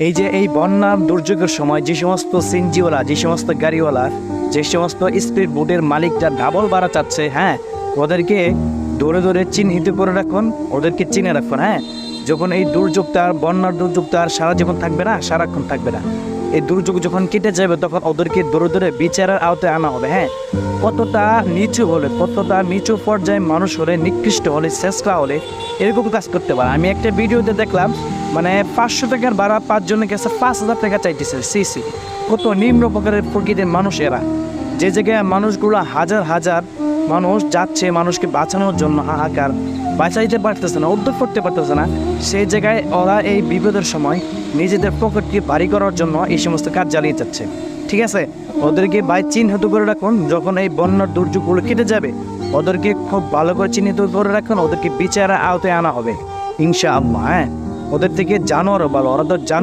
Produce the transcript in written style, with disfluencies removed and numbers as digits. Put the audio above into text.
এই যে এই বন্যার দুর্যোগের সময় যে সমস্ত সিনজিওয়ালা, যে সমস্ত গাড়িওয়ালা, যে সমস্ত স্পিড বোটের মালিকটা ডাবল ভাড়া চাচ্ছে, হ্যাঁ, ওদেরকে দৌড়ে দৌড়ে চিহ্নিত করে রাখুন, ওদেরকে চিনে রাখুন। হ্যাঁ, যখন এই দুর্যোগটা, বন্যার দুর্যোগটা আর সারা জীবন থাকবে না, সারাক্ষণ থাকবে না, এই দুর্যোগ যখন কেটে যাবে তখন ওদেরকে দৌড়ে দৌড়ে বিচারের আওতায় আনা হবে। হ্যাঁ, কতটা নিচু হলে, কতটা নিচু পর্যায়ে মানুষ হলে, নিকৃষ্ট হলে, চেষ্টা হলে এরকম কাজ করতে পারে। আমি একটা ভিডিওতে দেখলাম, মানে 500 টাকার ভাড়া 5 জনের কাছে 5,000 টাকা চাইতেছে। সিসি কত নিম্ন প্রকারের প্রকৃতির মানুষ এরা, যে জায়গায় মানুষগুলো হাজার হাজার মানুষ যাচ্ছে মানুষকে বাঁচানোর জন্য, হাহাকার, বাঁচাইতে পারতেছে না, উদ্যোগ করতে পারতেছে না, সেই জায়গায় ওরা এই বিপদের সময় নিজেদের পকেটকে ভারী করার জন্য এই সমস্ত কাজ চালিয়ে যাচ্ছে। ঠিক আছে, ওদেরকে চিহ্নিত করে রাখুন। যখন এই বন্যার দুর্যোগগুলো কেটে যাবে ওদেরকে খুব ভালো করে চিহ্নিত করে রাখুন, ওদেরকে বিচারের আওতায় আনা হবে ইনশাআল্লাহ। হ্যাঁ, ওদের থেকে জানোয়ারও ভালো, ওরা তো জানো